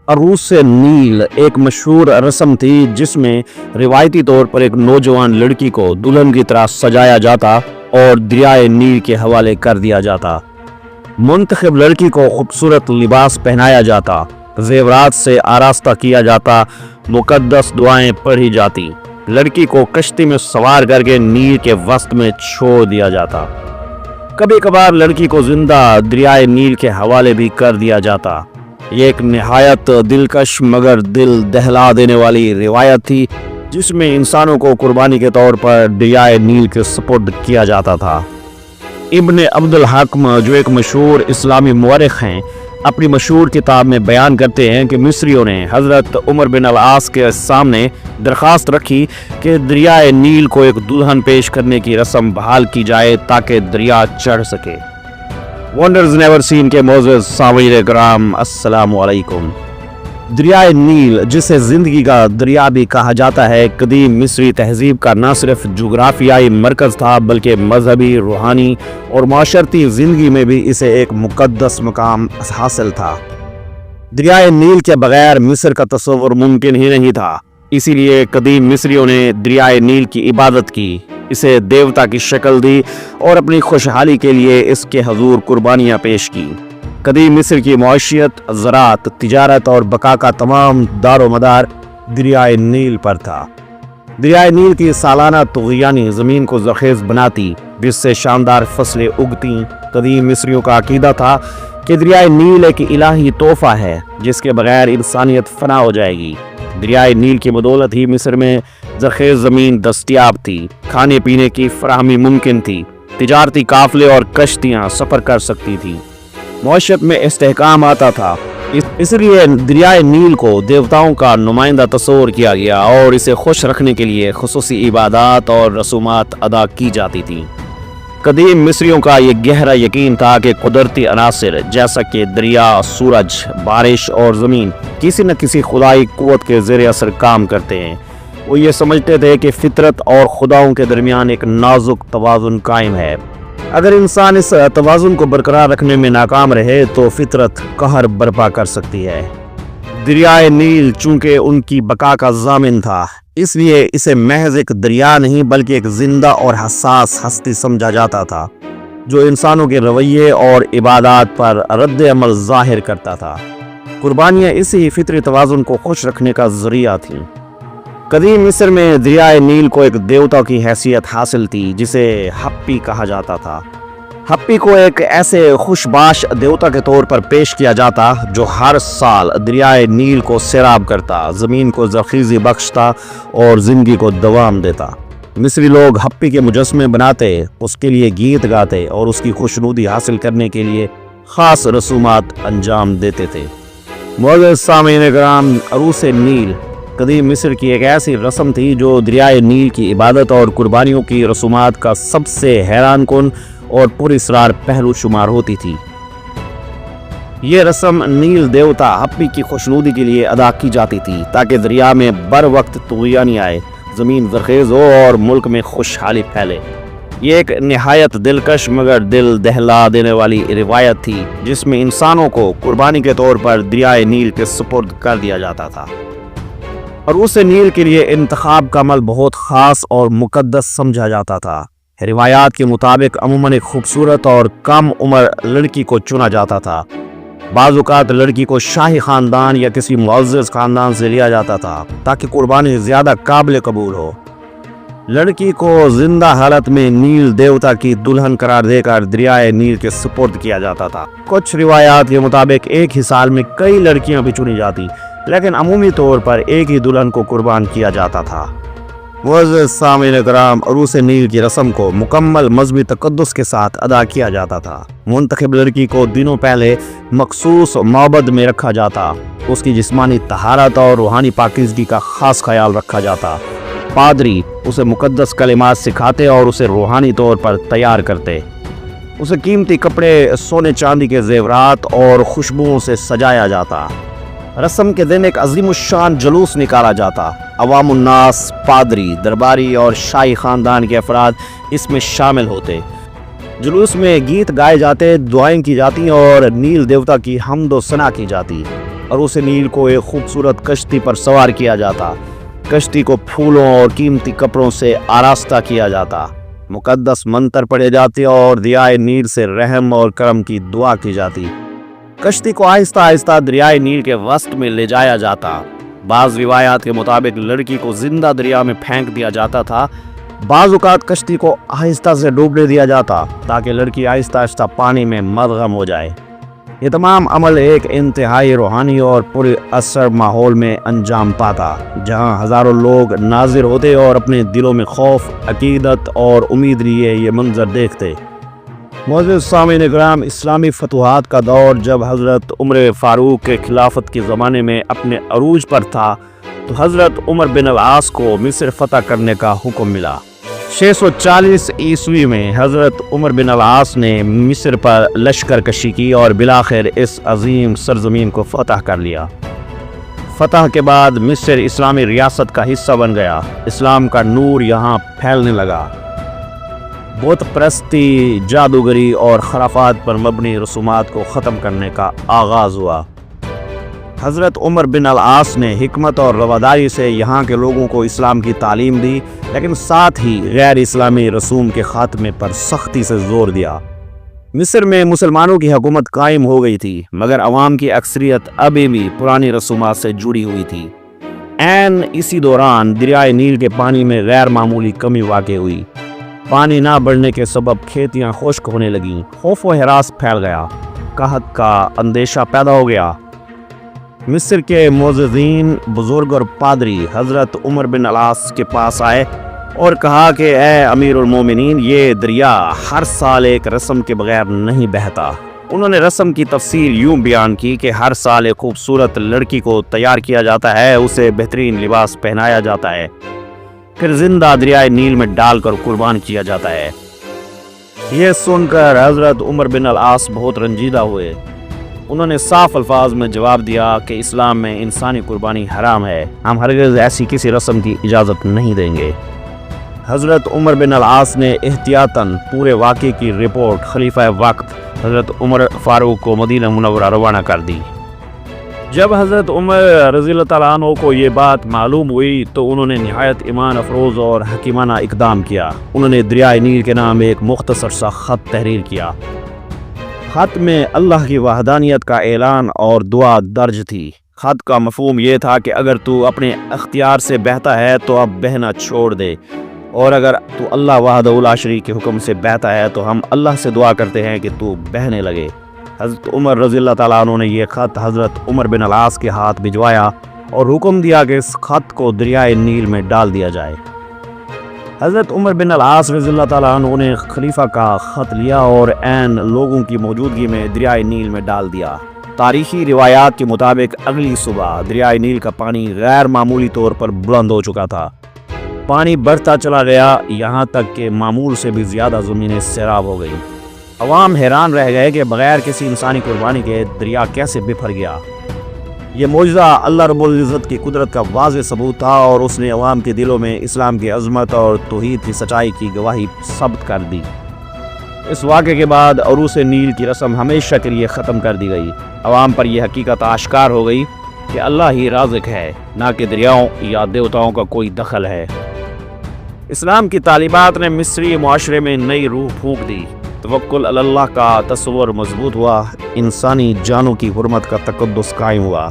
عروس نیل ایک مشہور رسم تھی جس میں روایتی طور پر ایک نوجوان لڑکی کو دلہن کی طرح سجایا جاتا اور دریائے نیل کے حوالے کر دیا جاتا۔ منتخب لڑکی کو خوبصورت لباس پہنایا جاتا، زیورات سے آراستہ کیا جاتا، مقدس دعائیں پڑھی جاتی، لڑکی کو کشتی میں سوار کر کے نیل کے وسط میں چھوڑ دیا جاتا۔ کبھی کبھار لڑکی کو زندہ دریائے نیل کے حوالے بھی کر دیا جاتا۔ یہ ایک نہایت دلکش مگر دل دہلا دینے والی روایت تھی جس میں انسانوں کو قربانی کے طور پر دریائے نیل کے سپرد کیا جاتا تھا۔ ابن عبد الحکم جو ایک مشہور اسلامی مورخ ہیں، اپنی مشہور کتاب میں بیان کرتے ہیں کہ مصریوں نے حضرت عمر بن العاص کے سامنے درخواست رکھی کہ دریائے نیل کو ایک دلہن پیش کرنے کی رسم بحال کی جائے تاکہ دریا چڑھ سکے۔ ونڈرز نیور سین کے معزز سامعین کرام، السلام علیکم۔ دریائے نیل جسے زندگی کا دریا بھی کہا جاتا ہے، قدیم مصری تہذیب کا نہ صرف جغرافیائی مرکز تھا بلکہ مذہبی، روحانی اور معاشرتی زندگی میں بھی اسے ایک مقدس مقام حاصل تھا۔ دریائے نیل کے بغیر مصر کا تصور ممکن ہی نہیں تھا، اسی لیے قدیم مصریوں نے دریائے نیل کی عبادت کی، اسے دیوتا کی شکل دی اور اپنی خوشحالی کے لیے اس کے حضور قربانیاں پیش کی۔ قدیم مصر کی معیشت، زراعت، تجارت اور بقا کا تمام دار و مدار دریائے نیل پر تھا۔ دریائے نیل کی سالانہ طغیانی زمین کو زرخیز بناتی جس سے شاندار فصلیں اگتیں۔ قدیم مصریوں کا عقیدہ تھا کہ دریائے نیل ایک الہی تحفہ ہے جس کے بغیر انسانیت فنا ہو جائے گی۔ دریائے نیل کی بدولت ہی مصر میں زرخیز زمین دستیاب تھی، کھانے پینے کی فراہمی ممکن تھی، تجارتی قافلے اور کشتیاں سفر کر سکتی تھیں، معیشت میں استحکام آتا تھا۔ اس لیے دریائے نیل کو دیوتاؤں کا نمائندہ تصور کیا گیا اور اسے خوش رکھنے کے لیے خصوصی عبادات اور رسومات ادا کی جاتی تھیں۔ قدیم مصریوں کا یہ گہرا یقین تھا کہ قدرتی عناصر جیسا کہ دریا، سورج، بارش اور زمین کسی نہ کسی خدائی قوت کے زیر اثر کام کرتے ہیں۔ وہ یہ سمجھتے تھے کہ فطرت اور خداؤں کے درمیان ایک نازک توازن قائم ہے۔ اگر انسان اس توازن کو برقرار رکھنے میں ناکام رہے تو فطرت قہر برپا کر سکتی ہے۔ دریائے نیل چونکہ ان کی بقا کا ضامن تھا، اس لیے اسے محض ایک دریا نہیں بلکہ ایک زندہ اور حساس ہستی سمجھا جاتا تھا جو انسانوں کے رویے اور عبادات پر رد عمل ظاہر کرتا تھا۔ قربانیاں اسی فطری توازن کو خوش رکھنے کا ذریعہ تھیں۔ قدیم مصر میں دریائے نیل کو ایک دیوتا کی حیثیت حاصل تھی جسے ہپی کہا جاتا تھا۔ ہپی کو ایک ایسے خوشباش دیوتا کے طور پر پیش کیا جاتا جو ہر سال دریائے نیل کو سیراب کرتا، زمین کو زرخیزی بخشتا اور زندگی کو دوام دیتا۔ مصری لوگ ہپی کے مجسمے بناتے، اس کے لیے گیت گاتے اور اس کی خوشنودی حاصل کرنے کے لیے خاص رسومات انجام دیتے تھے۔ معزز سامعین کرام، عروس نیل قدیم مصر کی ایک ایسی رسم تھی جو دریائے نیل کی عبادت اور قربانیوں کی رسومات کا سب سے حیران کن اور پر اسرار پہلو شمار ہوتی تھی۔ یہ رسم نیل دیوتا ہپی کی خوشنودی کے لیے ادا کی جاتی تھی تاکہ دریا میں بر وقت طغیانی آئے، زمین زرخیز ہو اور ملک میں خوشحالی پھیلے۔ یہ ایک نہایت دلکش مگر دل دہلا دینے والی روایت تھی جس میں انسانوں کو قربانی کے طور پر دریائے نیل کے سپرد کر دیا جاتا تھا۔ عروس نیل کے لیے انتخاب کا عمل بہت خاص اور مقدس سمجھا جاتا تھا۔ روایات کے مطابق عموماً ایک خوبصورت اور کم عمر لڑکی کو چنا جاتا تھا۔ بعض اوقات لڑکی کو شاہی خاندان یا کسی معزز خاندان سے لیا جاتا تھا تاکہ قربانی زیادہ قابل قبول ہو۔ لڑکی کو زندہ حالت میں نیل دیوتا کی دلہن قرار دے کر دریائے نیل کے سپرد کیا جاتا تھا۔ کچھ روایات کے مطابق ایک ہی سال میں کئی لڑکیاں بھی چنی جاتی، لیکن عمومی طور پر ایک ہی دلہن کو قربان کیا جاتا تھا۔ معزز سامعین کرام، عروس نیل کی رسم کو مکمل مذہبی تقدس کے ساتھ ادا کیا جاتا تھا۔ منتخب لڑکی کو دنوں پہلے مخصوص معبد میں رکھا جاتا، اس کی جسمانی طہارت اور روحانی پاکیزگی کا خاص خیال رکھا جاتا۔ پادری اسے مقدس کلمات سکھاتے اور اسے روحانی طور پر تیار کرتے۔ اسے قیمتی کپڑے، سونے چاندی کے زیورات اور خوشبوؤں سے سجایا جاتا۔ رسم کے دن ایک عظیم الشان جلوس نکالا جاتا۔ عوام الناس، پادری، درباری اور شاہی خاندان کے افراد اس میں شامل ہوتے۔ جلوس میں گیت گائے جاتے، دعائیں کی جاتی اور نیل دیوتا کی حمد و ثنا کی جاتی۔ عروس نیل کو ایک خوبصورت کشتی پر سوار کیا جاتا، کشتی کو پھولوں اور قیمتی کپڑوں سے آراستہ کیا جاتا، مقدس منتر پڑھے جاتے اور دریائے نیل سے رحم اور کرم کی دعا کی جاتی۔ کشتی کو آہستہ آہستہ دریائے نیل کے وسط میں لے جایا جاتا۔ بعض روایات کے مطابق لڑکی کو زندہ دریا میں پھینک دیا جاتا تھا، بعض اوقات کشتی کو آہستہ سے ڈوبنے دیا جاتا تاکہ لڑکی آہستہ آہستہ پانی میں مدغم ہو جائے۔ یہ تمام عمل ایک انتہائی روحانی اور پُر اثر ماحول میں انجام پاتا، جہاں ہزاروں لوگ ناظر ہوتے اور اپنے دلوں میں خوف، عقیدت اور امید لیے یہ منظر دیکھتے۔ معزز سامعین کرام، اسلامی فتوحات کا دور جب حضرت عمر فاروق کے خلافت کے زمانے میں اپنے عروج پر تھا تو حضرت عمر بن العاص کو مصر فتح کرنے کا حکم ملا۔ 640 عیسوی میں حضرت عمر بن العاص نے مصر پر لشکر کشی کی اور بالآخر اس عظیم سرزمین کو فتح کر لیا۔ فتح کے بعد مصر اسلامی ریاست کا حصہ بن گیا، اسلام کا نور یہاں پھیلنے لگا۔ بت پرستی، جادوگری اور خرافات پر مبنی رسومات کو ختم کرنے کا آغاز ہوا۔ حضرت عمر بن العاص نے حکمت اور رواداری سے یہاں کے لوگوں کو اسلام کی تعلیم دی، لیکن ساتھ ہی غیر اسلامی رسوم کے خاتمے پر سختی سے زور دیا۔ مصر میں مسلمانوں کی حکومت قائم ہو گئی تھی، مگر عوام کی اکثریت ابھی بھی پرانی رسومات سے جڑی ہوئی تھی۔ عین اسی دوران دریائے نیل کے پانی میں غیر معمولی کمی واقع ہوئی۔ پانی نہ بڑھنے کے سبب کھیتیاں خشک ہونے لگیں، خوف و ہراس پھیل گیا، قحط کا اندیشہ پیدا ہو گیا۔ مصر کے معززین، بزرگ اور پادری حضرت عمر بن العاص کے پاس آئے اور کہا کہ اے امیر المومنین، یہ دریا ہر سال ایک رسم کے بغیر نہیں بہتا۔ انہوں نے رسم کی تفصیل یوں بیان کی کہ ہر سال ایک خوبصورت لڑکی کو تیار کیا جاتا ہے، اسے بہترین لباس پہنایا جاتا ہے، پھر زندہ دریائے نیل میں ڈال کر قربان کیا جاتا ہے۔ یہ سن کر حضرت عمر بن العاص بہت رنجیدہ ہوئے۔ انہوں نے صاف الفاظ میں جواب دیا کہ اسلام میں انسانی قربانی حرام ہے، ہم ہرگز ایسی کسی رسم کی اجازت نہیں دیں گے۔ حضرت عمر بن العاص نے احتیاطاً پورے واقعے کی رپورٹ خلیفہ وقت حضرت عمر فاروق کو مدینہ منورہ روانہ کر دی۔ جب حضرت عمر رضی اللہ تعالیٰ عنہ کو یہ بات معلوم ہوئی تو انہوں نے نہایت ایمان افروز اور حکیمانہ اقدام کیا۔ انہوں نے دریائے نیل کے نام ایک مختصر سا خط تحریر کیا۔ خط میں اللہ کی وحدانیت کا اعلان اور دعا درج تھی۔ خط کا مفہوم یہ تھا کہ اگر تو اپنے اختیار سے بہتا ہے تو اب بہنا چھوڑ دے، اور اگر تو اللہ وحدہ لا شریک کے حکم سے بہتا ہے تو ہم اللہ سے دعا کرتے ہیں کہ تو بہنے لگے۔ حضرت عمر رضی اللہ تعالیٰ عنہ نے یہ خط حضرت عمر بن العاص کے ہاتھ بھجوایا اور حکم دیا کہ اس خط کو دریائے نیل میں ڈال دیا جائے۔ حضرت عمر بن العاص رضی اللہ تعالیٰ عنہ نے خلیفہ کا خط لیا اور عین لوگوں کی موجودگی میں دریائے نیل میں ڈال دیا۔ تاریخی روایات کے مطابق اگلی صبح دریائے نیل کا پانی غیر معمولی طور پر بلند ہو چکا تھا۔ پانی بڑھتا چلا گیا، یہاں تک کہ معمول سے بھی زیادہ زمینیں سیراب ہو گئیں۔ عوام حیران رہ گئے کہ بغیر کسی انسانی قربانی کے دریا کیسے بفر گیا۔ یہ معجزہ اللہ رب العزت کی قدرت کا واضح ثبوت تھا اور اس نے عوام کے دلوں میں اسلام کی عظمت اور توحید کی سچائی کی گواہی ثبت کر دی۔ اس واقعے کے بعد عروس نیل کی رسم ہمیشہ کے لیے ختم کر دی گئی۔ عوام پر یہ حقیقت آشکار ہو گئی کہ اللہ ہی رازق ہے، نہ کہ دریاؤں یا دیوتاؤں کا کوئی دخل ہے۔ اسلام کی تعلیمات نے مصری معاشرے میں نئی روح پھونک دی، توکل علی اللہ کا تصور مضبوط ہوا، انسانی جانوں کی حرمت کا تقدس قائم ہوا۔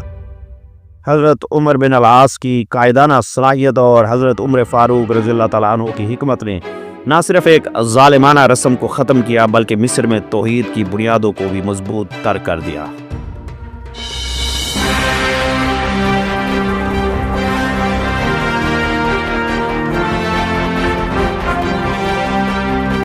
حضرت عمر بن العاص کی قائدانہ صلاحیت اور حضرت عمر فاروق رضی اللہ تعالیٰ عنہ کی حکمت نے نہ صرف ایک ظالمانہ رسم کو ختم کیا بلکہ مصر میں توحید کی بنیادوں کو بھی مضبوط تر کر دیا۔